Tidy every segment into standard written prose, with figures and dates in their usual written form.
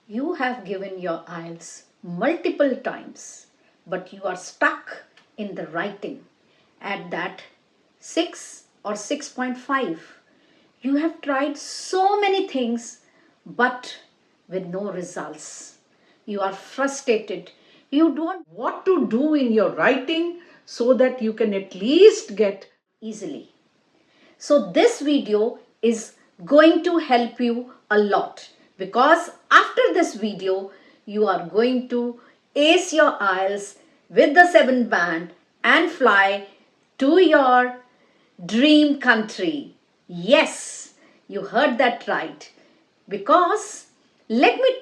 You have given your IELTS multiple times, but you are stuck in the writing at that 6 or 6.5. You have tried so many things, but with no results. You are frustrated. You don't know what to do in your writing so that you can at least get easily. So this video is going to help you a lot, because after this video you are going to ace your IELTS with the 7 band and fly to your dream country. Yes, you heard that right. Because let me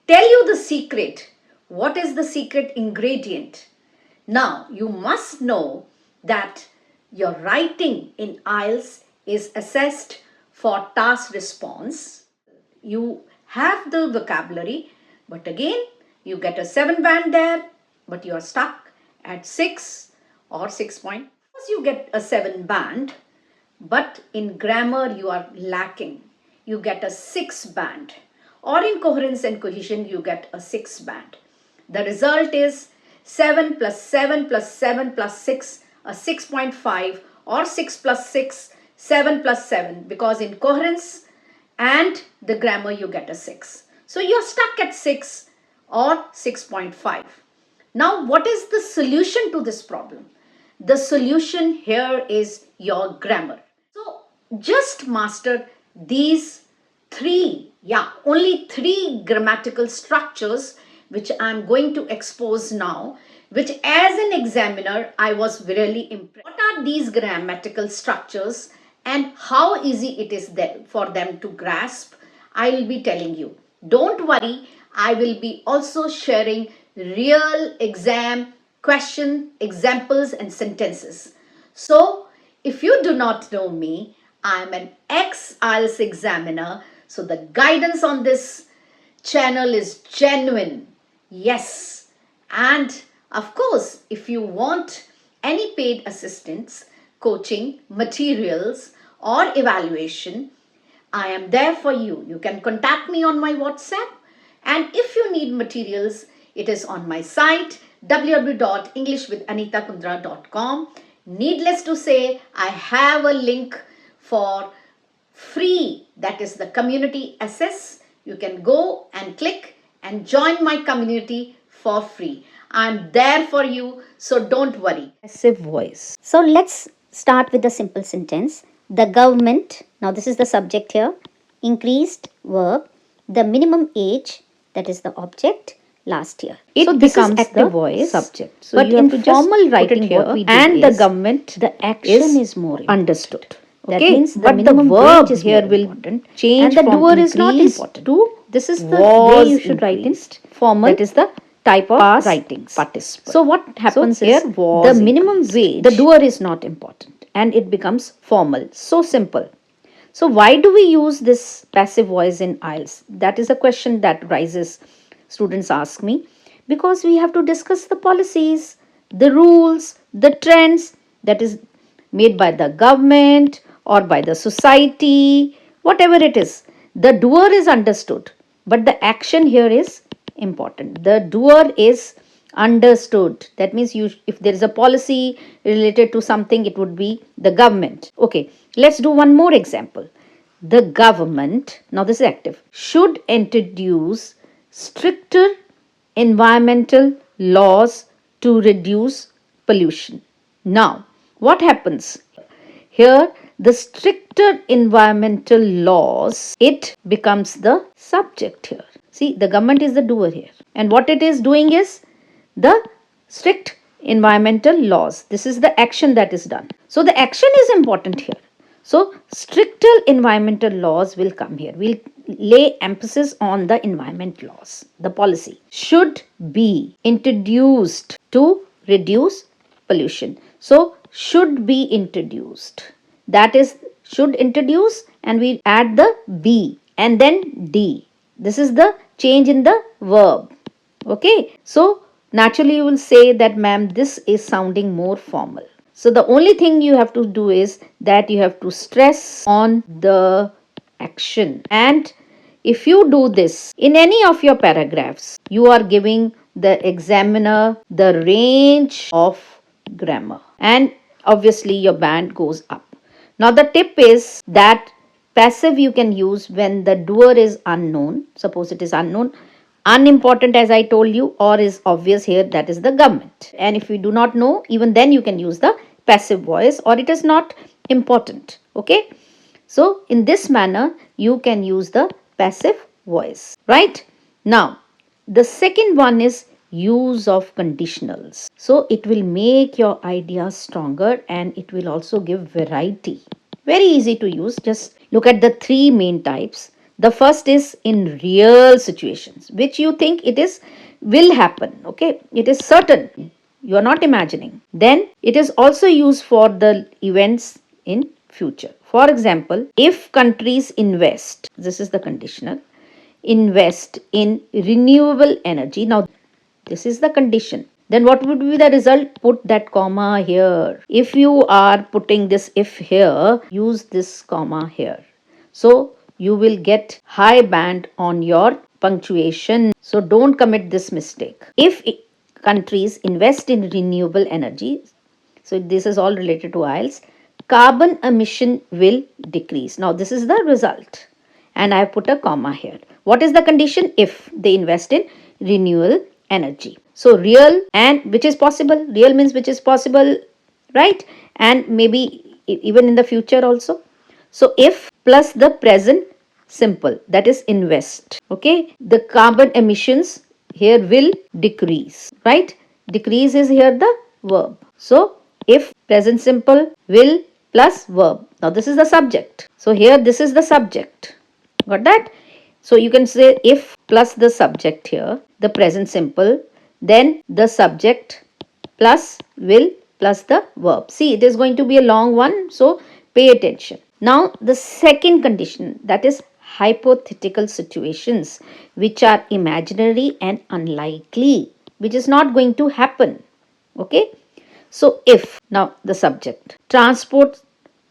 tell you the secret. What is the secret ingredient? Now, you must know that your writing in IELTS is assessed for task response. You have the vocabulary, but again, you get a 7 band there, but you are stuck at 6 or 6 point. You get a 7 band, but in grammar you are lacking. You get a 6 band, or in coherence and cohesion you get a 6 band. The result is 7 plus 7 plus 7 plus 6, a 6.5, or 6 plus 6, 7 plus 7, because in coherence and the grammar you get a 6. So you're stuck at 6 or 6.5. Now, what is the solution to this problem? The solution here is your grammar. So just master these only three grammatical structures which I'm going to expose now, which as an examiner I was really impressed. What are these grammatical structures and how easy it is for them to grasp? I will be telling you. Don't worry, I will be also sharing real exam question, examples and sentences. So if you do not know me, I am an ex-IELTS examiner. So the guidance on this channel is genuine. Yes. And of course, if you want any paid assistance, coaching, materials or evaluation, I am there for you. You can contact me on my WhatsApp. And if you need materials, it is on my site www.englishwithaneetakundra.com. Needless to say, I have a link for free, that is the community access. You can go and click and join my community for free. I'm there for you, so don't worry. Passive voice. So let's start with a simple sentence. The government, now this is the subject here, increased verb, the minimum age, that is the object, last year. It so this becomes is active the voice, subject. So but in formal writing here, what we do and the government, the action is more understood. That Okay, means the but the minimum verb wage is here more will important. change And the from doer is not increased important. to This is the was way you should write in increased. formal. That is the type of past writings. participle. So what happens So here? here was The minimum increased. wage, the doer is not important, and it becomes formal. So simple. So why do we use this passive voice in IELTS? That is a question that rises. Students ask me, because we have to discuss the policies, the rules, the trends that is made by the government or by the society, whatever it is. The doer is understood, but the action here is important. The doer is understood. That means if there is a policy related to something, it would be the government. Okay, let's do one more example. The government, now this is active, should introduce stricter environmental laws to reduce pollution. Now, what happens? Here, the stricter environmental laws, it becomes the subject here. See, the government is the doer here. And what it is doing is the strict environmental laws. This is the action that is done. So, the action is important here. So, stricter environmental laws will come here. We'll lay emphasis on the environment laws. The policy should be introduced to reduce pollution. So, should be introduced. That is, should introduce, and we add the be and then D. This is the change in the verb. Okay. So, naturally you will say that, ma'am, this is sounding more formal. So the only thing you have to do is that you have to stress on the action, and if you do this in any of your paragraphs, you are giving the examiner the range of grammar, and obviously your band goes up. Now the tip is that passive you can use when the doer is unknown. Suppose it is unknown, unimportant as I told you, or is obvious here, that is the government. And if you do not know, even then you can use the passive voice, or it is not important. Okay. So in this manner, you can use the passive voice, right? Now, the second one is use of conditionals. So it will make your idea stronger and it will also give variety. Very easy to use. Just look at the three main types. The first is in real situations, which you think it is will happen. Okay, it is certain. You are not imagining. Then it is also used for the events in future. For example, if countries invest, this is the conditional, invest in renewable energy. Now, this is the condition. Then what would be the result? Put that comma here. If you are putting this if here, use this comma here. So you will get high band on your punctuation. So don't commit this mistake. If countries invest in renewable energy, so this is all related to IELTS, carbon emission will decrease. Now this is the result and I have put a comma here. What is the condition? If they invest in renewable energy. So real and which is possible. Real means which is possible, right? And maybe even in the future also. So if plus the present simple, that is invest. Okay, the carbon emissions here will decrease, right? Decrease is here the verb. So if present simple will plus verb. Now this is the subject. So here this is the subject. Got that? So you can say if plus the subject here, the present simple, then the subject plus will plus the verb. See, it is going to be a long one, so pay attention. Now the second condition, that is hypothetical situations which are imaginary and unlikely, which is not going to happen. Okay. So if, now the subject, transport,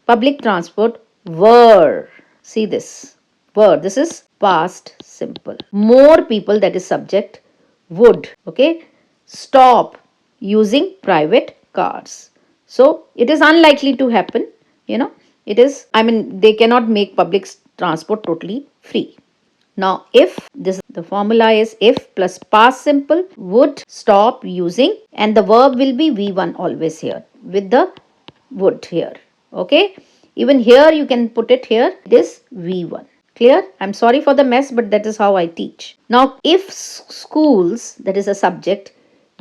public transport were, see this, were, this is past simple. More people, that is subject, would, okay, stop using private cars. So it is unlikely to happen, it is, I mean, they cannot make public transport totally free. Now, if this, the formula is if plus past simple would stop using, and the verb will be V1 always here with the would here. Okay. Even here you can put it here. It is V1. Clear? I'm sorry for the mess, but that is how I teach. Now, if schools, that is a subject,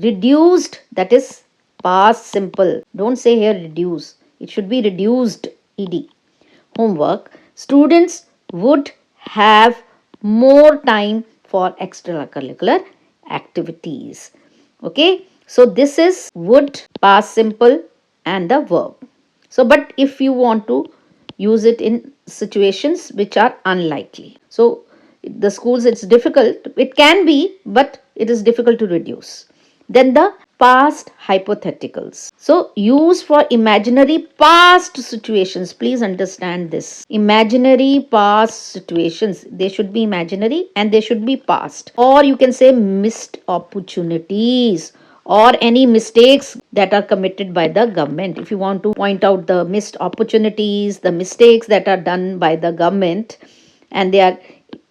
reduced, that is past simple. Don't say here reduce. It should be reduced ed. Homework. Students would have more time for extracurricular activities. Okay. So this is would, past simple and the verb. So but if you want to use it in situations which are unlikely. So the schools, it's difficult. It can be, but it is difficult to reduce. Then the past hypotheticals. So use for imaginary past situations. Please understand this. Imaginary past situations. They should be imaginary and they should be past. Or you can say missed opportunities or any mistakes that are committed by the government. If you want to point out the missed opportunities, the mistakes that are done by the government, and they are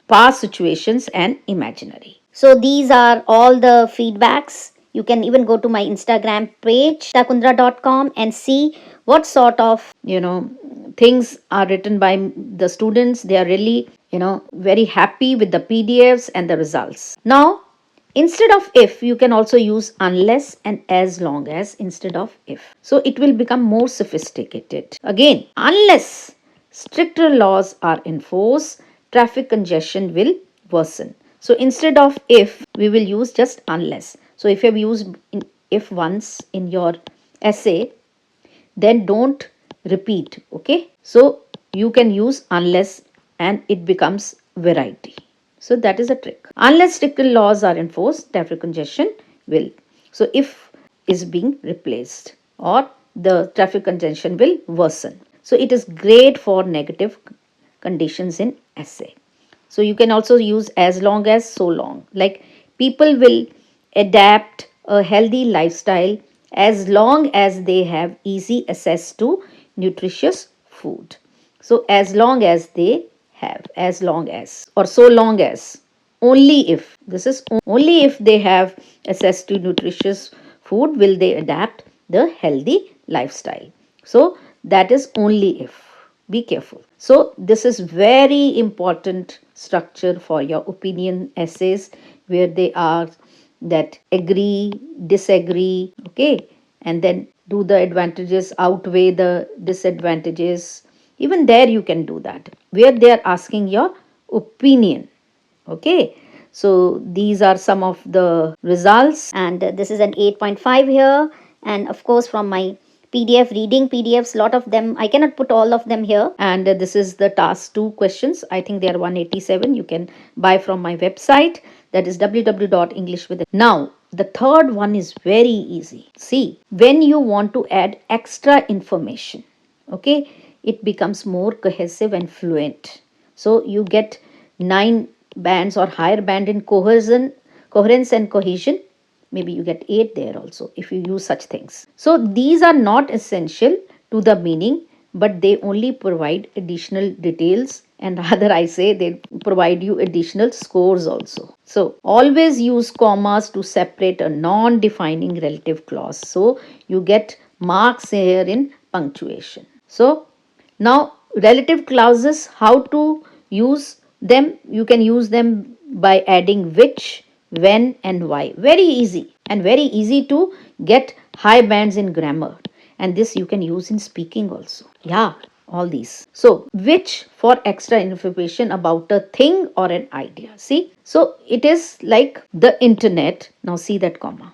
past situations and imaginary. So these are all the feedbacks. You can even go to my Instagram page, aneetakundra.com, and see what sort of, things are written by the students. They are really, very happy with the PDFs and the results. Now, instead of if, you can also use unless and as long as instead of if. So it will become more sophisticated. Again, unless stricter laws are enforced, traffic congestion will worsen. So instead of if, we will use just unless. So if you have used if once in your essay, then don't repeat. Okay. So you can use unless and it becomes variety. So that is a trick. Unless stricter laws are enforced, traffic congestion will. So if is being replaced or the traffic congestion will worsen. So it is great for negative conditions in essay. So you can also use as long as, so long. Like people will adapt a healthy lifestyle as long as they have easy access to nutritious food. So as long as they have, as long as, or so long as, only if, this is only if they have access to nutritious food will they adapt the healthy lifestyle. So that is only if. Be careful. So this is very important structure for your opinion essays, where they are that agree, disagree, okay, and then do the advantages outweigh the disadvantages. Even there you can do that, where they are asking your opinion. Okay, so these are some of the results. And this is an 8.5 here. And of course, from my PDF, reading PDFs, lot of them, I cannot put all of them here. And this is the task 2 questions. I think they are 187. You can buy from my website, that is www.englishwith. Now the third one is very easy. See, when you want to add extra information, okay, it becomes more cohesive and fluent. So you get 9 bands or higher band in coherence and cohesion. Maybe you get 8 there also if you use such things. So these are not essential to the meaning, but they only provide additional details, and rather I say they provide you additional scores also. So always use commas to separate a non-defining relative clause. So you get marks here in punctuation. So now relative clauses, how to use them? You can use them by adding which, when and why. Very easy, and very easy to get high bands in grammar. And this you can use in speaking also. Yeah, all these. So which for extra information about a thing or an idea. See, so it is like the internet. Now see that comma.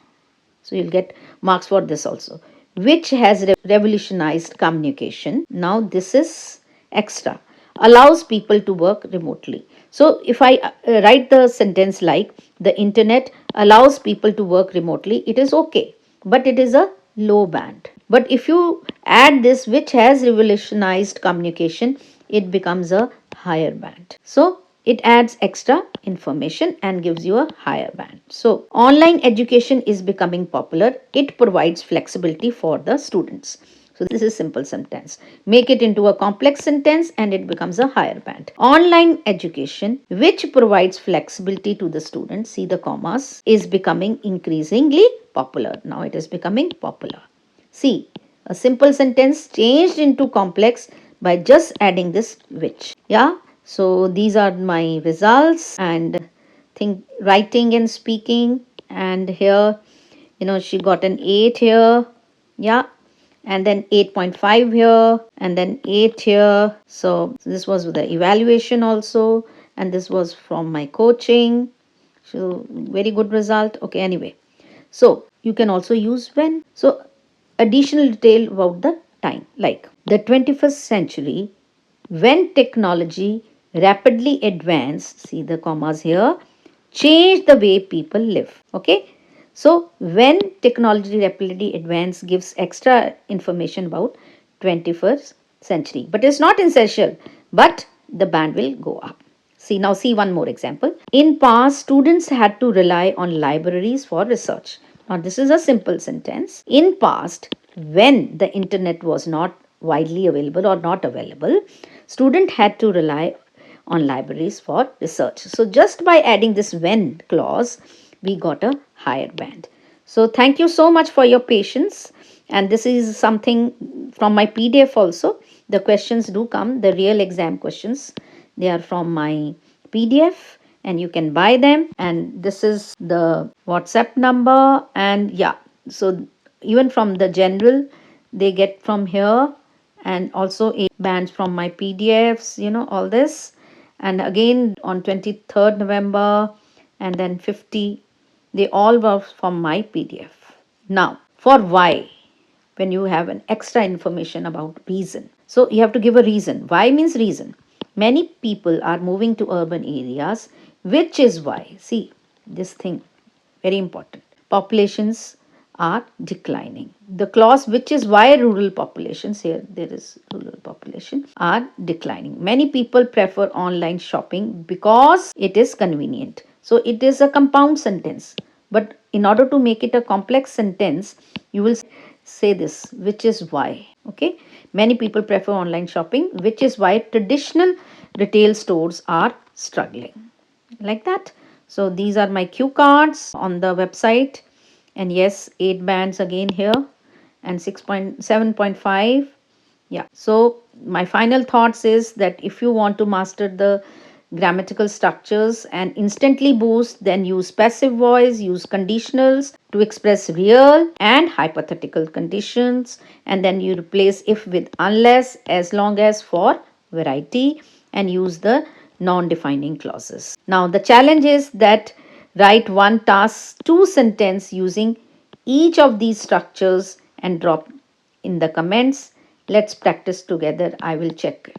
So you'll get marks for this also. Which has revolutionized communication. Now this is extra. Allows people to work remotely. So if I write the sentence like the internet allows people to work remotely, it is okay. But it is a low band. But if you add this which has revolutionized communication, it becomes a higher band. So it adds extra information and gives you a higher band. So online education is becoming popular. It provides flexibility for the students. So this is simple sentence. Make it into a complex sentence and it becomes a higher band. Online education, which provides flexibility to the students, see the commas, is becoming increasingly popular. Now it is becoming popular. See, a simple sentence changed into complex by just adding this which. Yeah. So these are my results, and think writing and speaking, and here she got an 8 here. Yeah, and then 8.5 here, and then 8 here. So this was the evaluation also, and this was from my coaching. So very good result. Okay, anyway, so you can also use when. So additional detail about the time, like the 21st century, when technology rapidly advanced, see the commas here, change the way people live. Okay, so when technology rapidly advanced gives extra information about 21st century, but it's not essential, but the band will go up. See, now see one more example. In past, students had to rely on libraries for research. Now this is a simple sentence. In past, when the internet was not widely available or not available, student had to rely on libraries for research. So just by adding this when clause, we got a higher band. So thank you so much for your patience. And this is something from my PDF also. The questions do come, the real exam questions. They are from my PDF and you can buy them. And this is the WhatsApp number. And yeah, so even from the general, they get from here, and also 8 bands from my PDFs, all this. And again on 23rd November, and then 50, they all were from my PDF. Now for why, when you have an extra information about reason, so you have to give a reason. Why means reason. Many people are moving to urban areas, which is why, see this thing, very important. Populations are declining. The clause which is why rural populations, here there is rural population, are declining. Many people prefer online shopping because it is convenient. So it is a compound sentence, but in order to make it a complex sentence, you will say this, which is why. Okay, many people prefer online shopping, which is why traditional retail stores are struggling, like that. So these are my cue cards on the website, and yes, 8 bands again here, and 6.7.5. Yeah, so my final thoughts is that if you want to master the grammatical structures and instantly boost, then use passive voice, use conditionals to express real and hypothetical conditions, and then you replace if with unless, as long as for variety, and use the non-defining clauses. Now the challenge is that write one task 2 sentence using each of these structures and drop in the comments. Let's practice together. I will check